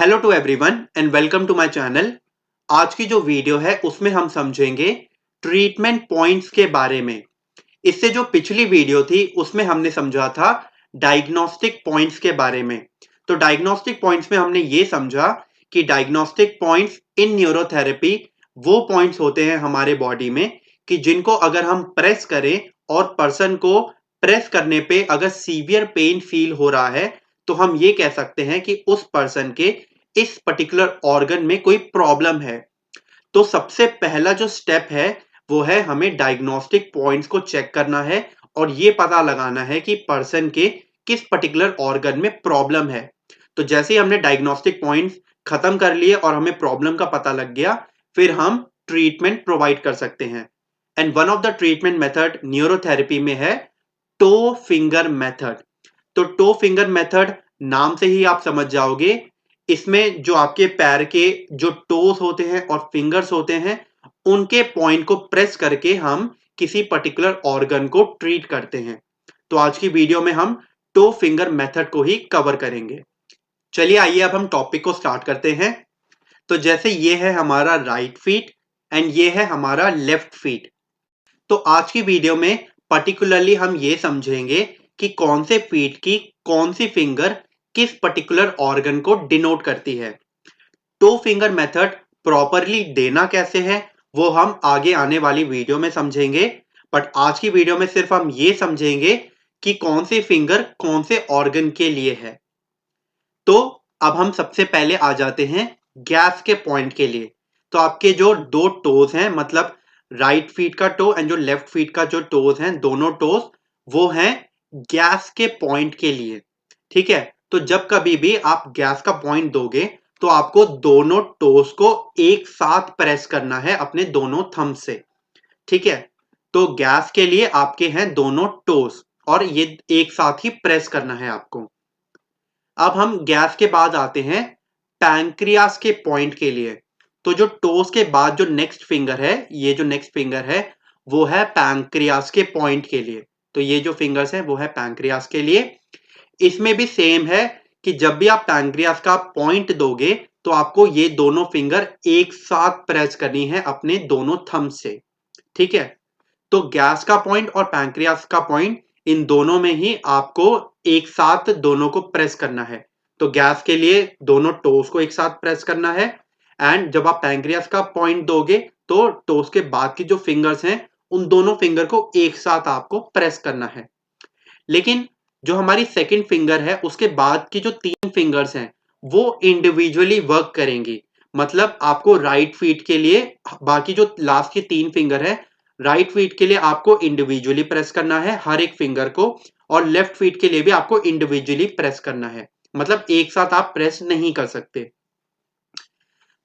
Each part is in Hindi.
Hello to everyone and welcome to my channel. आज की जो वीडियो है उसमें हम समझेंगे ट्रीटमेंट पॉइंट्स के बारे में। इससे जो पिछली वीडियो थी उसमें हमने समझा था डायग्नोस्टिक पॉइंट्स के बारे में। तो डायग्नोस्टिक पॉइंट्स में हमने ये समझा कि डायग्नोस्टिक पॉइंट्स इन न्यूरोथेरेपी वो पॉइंट्स होते हैं हमारे बॉडी में कि जिनको अगर हम प्रेस करें और पर्सन को प्रेस करने पे अगर सीवियर पेन फील हो रहा है तो हम ये कह सकते हैं कि उस पर्सन के इस पर्टिकुलर ऑर्गन में कोई प्रॉब्लम है। तो सबसे पहला जो स्टेप है वो है हमें डायग्नोस्टिक पॉइंट्स को चेक करना है और ये पता लगाना है कि पर्सन के किस पर्टिकुलर ऑर्गन में प्रॉब्लम है। तो जैसे ही हमने डायग्नोस्टिक पॉइंट्स खत्म कर लिए और हमें प्रॉब्लम का पता लग गया, फिर हम ट्रीटमेंट प्रोवाइड कर सकते हैं। And one of the treatment method neurotherapy में है टो फिंगर मेथड। तो टो फिंगर मेथड नाम से ही आप समझ जाओगे, इसमें जो आपके पैर के जो टोस होते हैं और फिंगर्स होते हैं उनके पॉइंट को प्रेस करके हम किसी पर्टिकुलर ऑर्गन को ट्रीट करते हैं। तो आज की वीडियो में हम टो फिंगर मेथड को ही कवर करेंगे। चलिए आइए अब हम टॉपिक को स्टार्ट करते हैं। तो जैसे ये है हमारा राइट फीट एंड ये है हमारा लेफ्ट फीट। तो आज की वीडियो में पर्टिकुलरली हम ये समझेंगे कि कौन से फीट की कौन सी फिंगर किस पर्टिकुलर ऑर्गन को डिनोट करती है। टो फिंगर मेथड प्रॉपरली देना कैसे है वो हम आगे आने वाली वीडियो में समझेंगे, बट आज की वीडियो में सिर्फ हम ये समझेंगे कि कौन सी फिंगर कौन से ऑर्गन के लिए है। तो अब हम सबसे पहले आ जाते हैं गैस के पॉइंट के लिए। तो आपके जो दो टोज हैं, मतलब राइट फीट का टो एंड जो लेफ्ट फीट का जो टोज हैं, दोनों टोज वो हैं गैस के पॉइंट के लिए। ठीक है, तो जब कभी भी आप गैस का पॉइंट दोगे तो आपको दोनों टोज को एक साथ प्रेस करना है अपने दोनों थंब से। ठीक है, तो गैस के लिए आपके हैं दोनों टोज और ये एक साथ ही प्रेस करना है आपको। अब हम गैस के बाद आते हैं पैंक्रियास के पॉइंट के लिए। तो जो टोस के बाद जो नेक्स्ट फिंगर है, ये जो नेक्स्ट फिंगर है वो है पैंक्रियास के पॉइंट के लिए। तो ये जो फिंगर्स है वो है पैंक्रियास के लिए। इसमें भी सेम है कि जब भी आप पैंक्रियास का पॉइंट दोगे तो आपको ये दोनों फिंगर एक साथ प्रेस करनी है अपने दोनों थंब से। ठीक है, तो गैस का पॉइंट और पैंक्रियास का पॉइंट इन दोनों में ही आपको एक साथ दोनों को प्रेस करना है। तो गैस के लिए दोनों टोस को एक साथ प्रेस करना है एंड जब आप पैंक्रियास का पॉइंट दोगे तो टोस के बाद की जो फिंगर्स हैं उन दोनों फिंगर को एक साथ आपको प्रेस करना है। लेकिन जो हमारी सेकंड फिंगर है उसके बाद की जो तीन फिंगर्स हैं वो इंडिविजुअली वर्क करेंगी। मतलब आपको राइट फीट के लिए बाकी जो लास्ट की तीन फिंगर है, राइट फीट के लिए आपको इंडिविजुअली प्रेस करना है हर एक फिंगर को, और लेफ्ट फीट के लिए भी आपको इंडिविजुअली प्रेस करना है। मतलब एक साथ आप प्रेस नहीं कर सकते।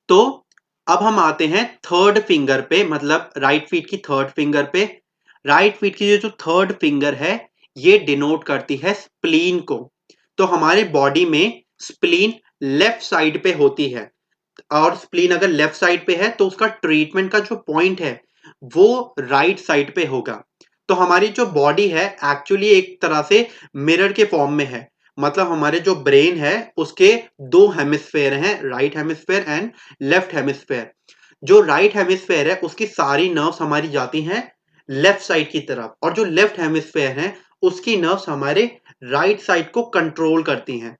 तो अब हम आते हैं थर्ड फिंगर पे, मतलब राइट फीट की थर्ड फिंगर पे। राइट फीट की जो थर्ड फिंगर है ये डिनोट करती है स्प्लीन को। तो हमारे बॉडी में स्प्लीन लेफ्ट साइड पे होती है और स्प्लीन अगर लेफ्ट साइड पे है तो उसका ट्रीटमेंट का जो पॉइंट है वो राइट साइड पे होगा। तो हमारी जो बॉडी है एक्चुअली एक तरह से मिरर के फॉर्म में है। मतलब हमारे जो ब्रेन है उसके दो हेमिस्फेयर हैं, right hemisphere and left hemisphere. जो राइट हेमिस्फेयर है उसकी सारी नर्व्स हमारी जाती हैं लेफ्ट साइड की तरफ, और जो लेफ्ट हेमिस्फेयर है उसकी नर्व्स हमारे राइट साइड को कंट्रोल करती हैं।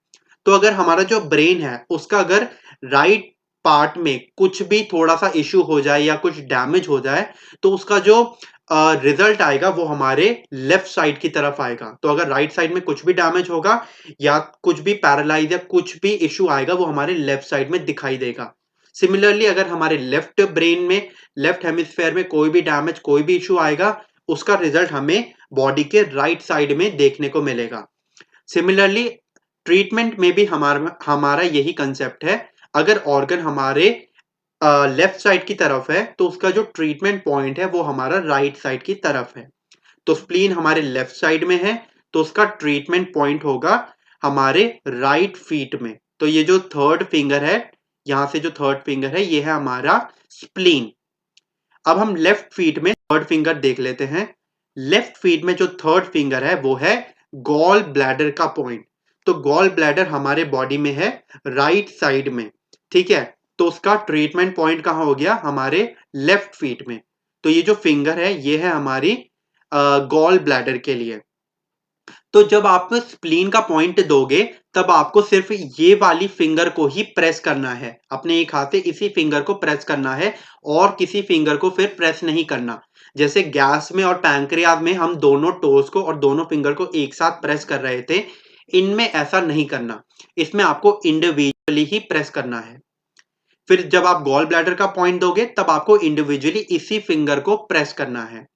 तो अगर हमारा जो ब्रेन है उसका अगर राइट पार्ट में कुछ भी थोड़ा सा इश्यू हो जाए या कुछ डैमेज हो जाए तो उसका जो रिजल्ट आएगा वो हमारे लेफ्ट साइड की तरफ आएगा। तो अगर राइट साइड में कुछ भी डैमेज होगा या कुछ भी पैरालाइज या कुछ भी इश्यू आएगा वो हमारे लेफ्ट साइड में दिखाई देगा। सिमिलरली अगर हमारे लेफ्ट ब्रेन में, लेफ्ट हेमिस्फेयर में कोई भी डैमेज, कोई भी इश्यू आएगा उसका रिजल्ट हमें बॉडी के राइट साइड में देखने को मिलेगा। सिमिलरली ट्रीटमेंट में भी हमारा हमारा यही कंसेप्ट है। अगर ऑर्गन हमारे लेफ्ट साइड की तरफ है तो उसका जो ट्रीटमेंट पॉइंट है वो हमारा राइट साइड की तरफ है। तो स्प्लीन हमारे लेफ्ट साइड में है तो उसका ट्रीटमेंट पॉइंट होगा हमारे राइट फीट में। तो ये जो थर्ड फिंगर है, यहां से जो थर्ड फिंगर है ये है हमारा स्प्लीन। अब हम लेफ्ट फीट में थर्ड फिंगर देख लेते हैं। लेफ्ट फीट में जो थर्ड फिंगर है वो है गॉल ब्लैडर का पॉइंट। तो गॉल ब्लैडर हमारे बॉडी में है राइट साइड में, ठीक है। तो उसका ट्रीटमेंट पॉइंट कहाँ हो गया, हमारे लेफ्ट फीट में। तो ये जो फिंगर है ये है हमारी गॉल ब्लैडर के लिए। तो जब आप स्प्लीन का पॉइंट दोगे तब आपको सिर्फ ये वाली फिंगर को ही प्रेस करना है, अपने एक हाथ से इसी फिंगर को प्रेस करना है और किसी फिंगर को फिर प्रेस नहीं करना। जैसे गैस में और पैंक्रियाज में हम दोनों टोज को और दोनों फिंगर को एक साथ प्रेस कर रहे थे, इनमें ऐसा नहीं करना, इसमें आपको इंडिविजुअली ही प्रेस करना है। फिर जब आप गॉल ब्लैडर का पॉइंट दोगे तब आपको इंडिविजुअली इसी फिंगर को प्रेस करना है।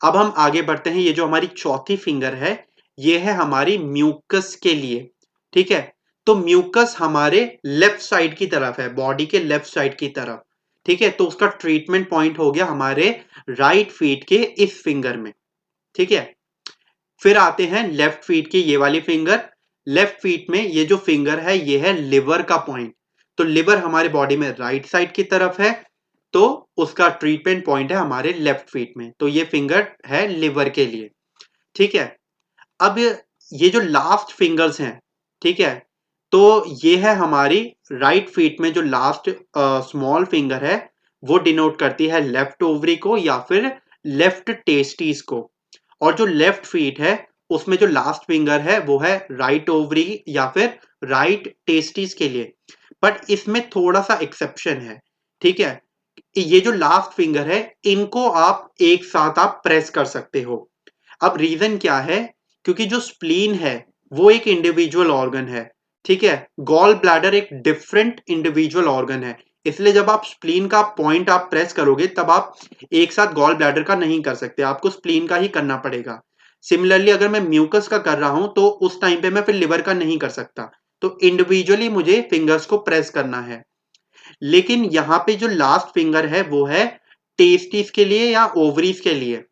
अब हम आगे बढ़ते हैं। ये जो हमारी चौथी फिंगर है ये है हमारी म्यूकस के लिए, ठीक है। तो म्यूकस हमारे लेफ्ट साइड की तरफ है, बॉडी के लेफ्ट साइड की तरफ, ठीक है। तो उसका ट्रीटमेंट पॉइंट हो गया हमारे राइट फीट के इस फिंगर में, ठीक है। फिर आते हैं लेफ्ट फीट की ये वाली फिंगर। लेफ्ट फीट में ये जो फिंगर है ये है लिवर का पॉइंट। तो लिवर हमारे बॉडी में राइट साइड की तरफ है, तो उसका ट्रीटमेंट पॉइंट है हमारे लेफ्ट फीट में। तो ये फिंगर है लिवर के लिए, ठीक है। अब ये जो लास्ट फिंगर्स हैं, ठीक है, तो ये है हमारी राइट फीट में जो लास्ट स्मॉल फिंगर है वो डिनोट करती है लेफ्ट ओवरी को या फिर लेफ्ट टेस्टिस को। और जो लेफ्ट फीट है उसमें जो लास्ट फिंगर है वो है राइट ओवरी या फिर राइट टेस्टिस के लिए। बट इसमें थोड़ा सा एक्सेप्शन है, ठीक है। ये जो लास्ट फिंगर है इनको आप एक साथ आप प्रेस कर सकते हो। अब रीजन क्या है, क्योंकि जो स्प्लीन है वो एक इंडिविजुअल ऑर्गन है, ठीक है। गॉल ब्लैडर एक डिफरेंट इंडिविजुअल ऑर्गन है, इसलिए जब आप स्प्लीन का पॉइंट आप प्रेस करोगे तब आप एक साथ गॉल ब्लैडर का नहीं कर सकते, आपको स्प्लीन का ही करना पड़ेगा। सिमिलरली अगर मैं म्यूकस का कर रहा हूं तो उस टाइम पे मैं फिर लिवर का नहीं कर सकता, तो इंडिविजुअली मुझे फिंगर्स को प्रेस करना है। लेकिन यहाँ पे जो लास्ट फिंगर है वो है टेस्टिस के लिए या ओवरीज के लिए।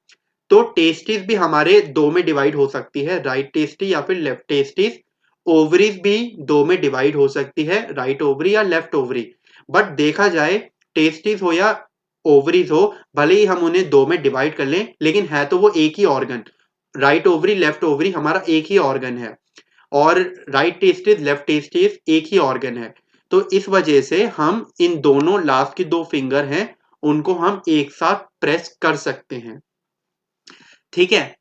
तो टेस्टिस भी हमारे दो में डिवाइड हो सकती है, राइट टेस्टी या फिर लेफ्ट टेस्टिस। ओवरीज भी दो में डिवाइड हो सकती है, राइट ओवरी या लेफ्ट ओवरी। बट देखा जाए टेस्टिस हो या ओवरीज हो, भले ही हम उन्हें दो में डिवाइड कर लें लेकिन है तो वो एक ही organ. Right ovary left ovary हमारा एक ही ऑर्गन है और राइट टेस्टिस लेफ्ट टेस्टिस एक ही ऑर्गन है। तो इस वजह से हम इन दोनों लास्ट की दो फिंगर हैं उनको हम एक साथ प्रेस कर सकते हैं, ठीक है।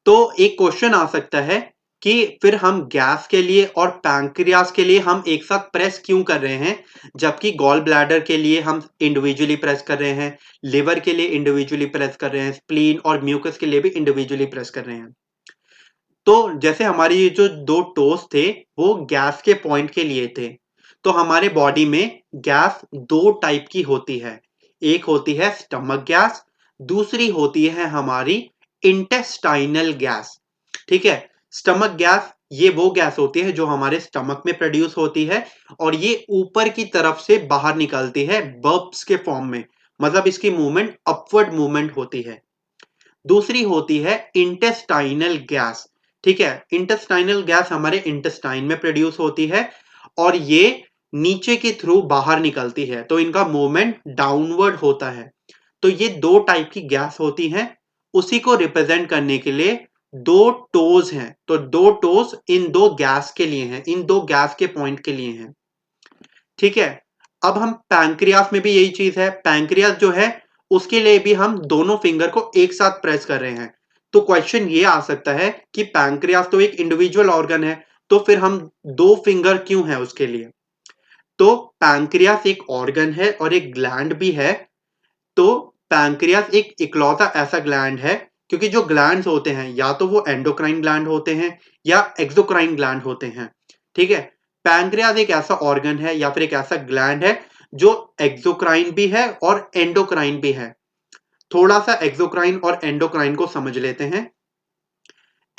तो एक क्वेश्चन आ सकता है कि फिर हम गैस के लिए और पैंक्रियास के लिए हम एक साथ प्रेस क्यों कर रहे हैं, जबकि गॉल ब्लैडर के लिए हम इंडिविजुअली प्रेस कर रहे हैं, लिवर के लिए इंडिविजुअली प्रेस कर रहे हैं, स्प्लीन और म्यूकस के लिए भी इंडिविजुअली प्रेस कर रहे हैं। तो जैसे हमारी ये जो दो टोस थे वो गैस के पॉइंट के लिए थे। तो हमारे बॉडी में गैस दो टाइप की होती है, एक होती है स्टमक गैस, दूसरी होती है हमारी इंटेस्टाइनल गैस, ठीक है। स्टमक गैस ये वो गैस होती है जो हमारे स्टमक में प्रोड्यूस होती है और ये ऊपर की तरफ से बाहर निकलती है बर्ब्स के फॉर्म में, मतलब इसकी मूवमेंट अपवर्ड मूवमेंट होती है। दूसरी होती है इंटेस्टाइनल गैस, ठीक है। इंटेस्टाइनल गैस हमारे इंटेस्टाइन में प्रोड्यूस होती है और ये नीचे के थ्रू बाहर निकलती है, तो इनका मूवमेंट डाउनवर्ड होता है। तो ये दो टाइप की गैस होती हैं, उसी को रिप्रेजेंट करने के लिए दो टोज हैं। तो दो टोज इन दो गैस के लिए हैं, इन दो गैस के पॉइंट के लिए हैं, ठीक है। अब हम पैंक्रियास में भी यही चीज है, पैंक्रियास जो है उसके लिए भी हम दोनों फिंगर को एक साथ प्रेस कर रहे हैं। तो क्वेश्चन ये आ सकता है कि पैंक्रियास तो एक इंडिविजुअल ऑर्गन है, तो फिर हम दो फिंगर क्यों है उसके लिए। तो पैंक्रियास एक ऑर्गन है और एक ग्लैंड भी है। तो पैंक्रियास एक इकलौता ऐसा ग्लैंड है, क्योंकि जो ग्लैंड्स होते हैं या तो वो एंडोक्राइन ग्लैंड होते हैं या एक्सोक्राइन ग्लैंड होते हैं, ठीक है। पैंक्रियास एक ऐसा ऑर्गन है या फिर एक ऐसा ग्लैंड है जो एक्सोक्राइन भी है और एंडोक्राइन भी है। थोड़ा सा एक्सोक्राइन और एंडोक्राइन को समझ लेते हैं।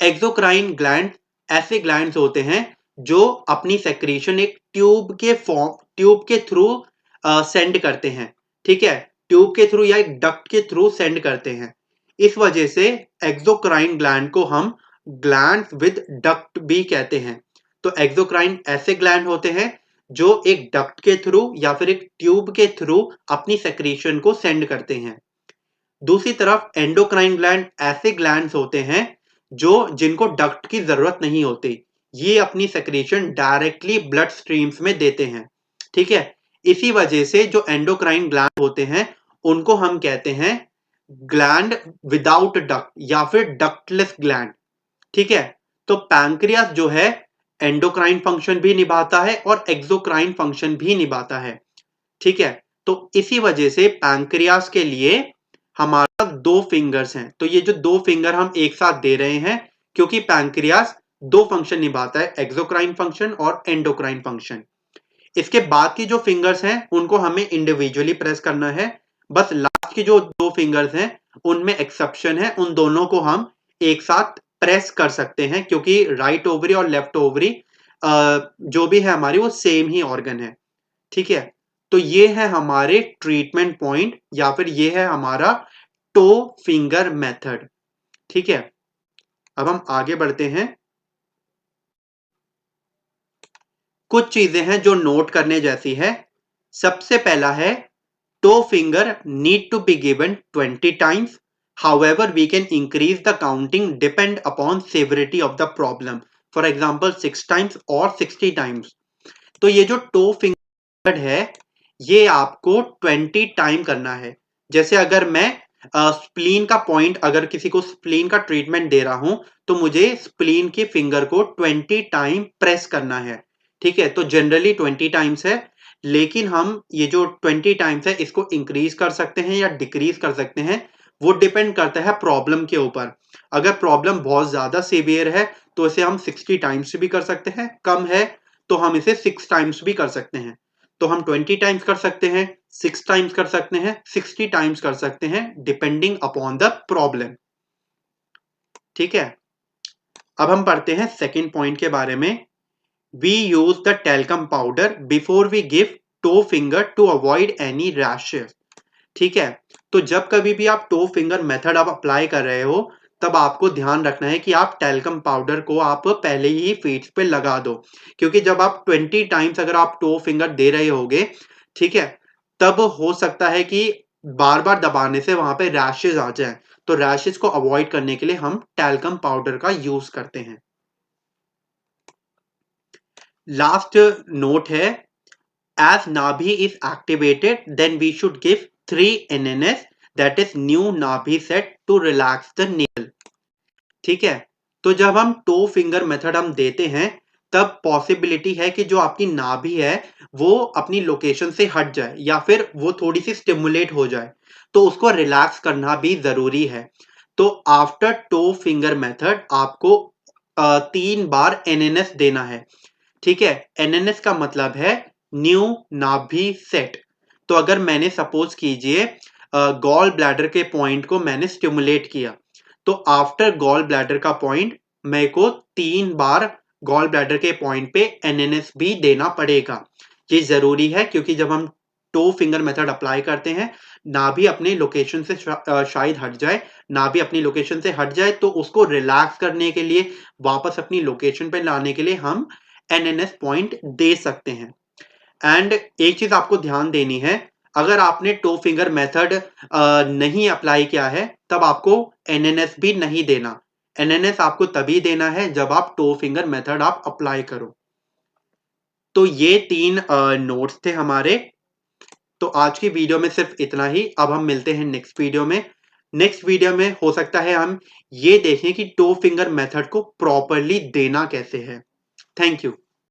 एक्सोक्राइन ग्लैंड ऐसे ग्लैंड्स होते हैं जो अपनी सेक्रीशन एक ट्यूब के थ्रू सेंड करते हैं, ठीक है। ट्यूब के थ्रू या एक डक्ट के थ्रू सेंड करते हैं। इस वजह से एक्सोक्राइन ग्लैंड को हम ग्लैंड्स विद डक्ट भी कहते हैं। तो एक्सोक्राइन ऐसे ग्लैंड होते हैं जो एक डक्ट के थ्रू या फिर एक ट्यूब के थ्रू अपनी सेक्रीशन को सेंड करते हैं। दूसरी तरफ एंडोक्राइन ग्लैंड ऐसे ग्लैंड्स होते हैं जो जिनको डक्ट की जरूरत नहीं होती, ये अपनी सेक्रेशन डायरेक्टली ब्लड स्ट्रीम्स में देते हैं, ठीक है। इसी वजह से जो एंडोक्राइन ग्लैंड होते हैं उनको हम कहते हैं ग्लैंड विदाउट डक्ट या फिर डक्टलेस ग्लैंड, ठीक है। तो पैंक्रियास जो है एंडोक्राइन फंक्शन भी निभाता है और एक्सोक्राइन फंक्शन भी निभाता है, ठीक है। तो इसी वजह से पैंक्रियास के लिए हमारा दो फिंगर्स हैं। तो ये जो दो फिंगर हम एक साथ दे रहे हैं क्योंकि पैंक्रियास दो फंक्शन निभाता है, एक्सोक्राइन फंक्शन और एंडोक्राइन फंक्शन। इसके बाद की जो फिंगर्स हैं उनको हमें इंडिविजुअली प्रेस करना है। बस लास्ट की जो दो फिंगर्स हैं उनमें एक्सेप्शन है, उन दोनों को हम एक साथ प्रेस कर सकते हैं क्योंकि राइट ओवरी और लेफ्ट ओवरी जो भी है हमारी वो सेम ही ऑर्गन है, ठीक है। तो ये है हमारे ट्रीटमेंट पॉइंट या फिर ये है हमारा टो फिंगर मेथड, ठीक है। अब हम आगे बढ़ते हैं। कुछ चीजें हैं जो नोट करने जैसी है। सबसे पहला है toe finger need to be given 20 times. However, we can increase the counting depend upon severity of the problem. For example, 6 times or 60 times. तो ये जो toe finger है ये आपको 20 टाइम करना है। जैसे अगर मैं स्प्लीन का पॉइंट, अगर किसी को स्प्लीन का ट्रीटमेंट दे रहा हूं तो मुझे स्प्लीन के फिंगर को 20 टाइम प्रेस करना है, ठीक है। तो जनरली 20 टाइम्स है, लेकिन हम ये जो 20 टाइम्स है इसको इंक्रीज कर सकते हैं या डिक्रीज कर सकते हैं, वो डिपेंड करता है प्रॉब्लम के ऊपर। अगर प्रॉब्लम बहुत ज्यादा सीवियर है तो इसे हम 60 टाइम्स भी कर सकते हैं, कम है तो हम इसे 6 टाइम्स भी कर सकते हैं। तो हम 20 टाइम्स कर सकते हैं, 6 टाइम्स कर सकते हैं, 60 टाइम्स कर सकते हैं, डिपेंडिंग अपॉन द प्रॉब्लम, ठीक है। अब हम पढ़ते हैं सेकेंड पॉइंट के बारे में। We use the talcum powder before we give toe finger to avoid any rashes, ठीक है। तो जब कभी भी आप टो फिंगर मेथड आप अप्लाई कर रहे हो तब आपको ध्यान रखना है कि आप टेल्कम पाउडर को आप पहले ही फीट पे लगा दो, क्योंकि जब आप 20 टाइम्स अगर आप टो फिंगर दे रहे होगे, ठीक है, तब हो सकता है कि बार बार दबाने से वहां पे रैशेज आ जाए। तो रैशेज को अवॉइड करने के लिए हम टेल्कम पाउडर का यूज करते हैं। लास्ट नोट है, as Nabi is activated, then we should give 3 NNS, that is new Nabi set to relax the nail, ठीक है। तो जब हम टो फिंगर मेथड हम देते हैं तब पॉसिबिलिटी है कि जो आपकी नाभि है वो अपनी लोकेशन से हट जाए या फिर वो थोड़ी सी स्टिमुलेट हो जाए, तो उसको रिलैक्स करना भी जरूरी है। तो आफ्टर टो फिंगर मेथड आपको 3 बार एनएनएस देना है, ठीक है। एनएनएस का मतलब है न्यू नाभि सेट। तो अगर मैंने सपोज कीजिए गॉल ब्लैडर के पॉइंट को मैंने स्टिमुलेट किया, तो आफ्टर गॉल ब्लैडर का पॉइंट मेरे को 3 बार गॉल ब्लैडर के पॉइंट पे एनएनएस भी देना पड़ेगा। ये जरूरी है क्योंकि जब हम टो फिंगर मेथड अप्लाई करते हैं, नाभि अपने लोकेशन से शायद हट जाए, नाभि अपनी लोकेशन से हट जाए तो उसको रिलैक्स करने के लिए, वापस अपनी लोकेशन पे लाने के लिए हम एनएनएस पॉइंट दे सकते हैं। एंड एक चीज आपको ध्यान देनी है, अगर आपने टो फिंगर मेथड नहीं अप्लाई किया है तब आपको एनएनएस भी नहीं देना। एनएनएस आपको तभी देना है जब आप टो फिंगर मेथड आप अप्लाई करो। तो ये 3 नोट्स थे हमारे। तो आज की वीडियो में सिर्फ इतना ही। अब हम मिलते हैं नेक्स्ट वीडियो में। नेक्स्ट वीडियो में हो सकता है हम ये देखें कि टो फिंगर मेथड को प्रॉपरली देना कैसे है। Thank you.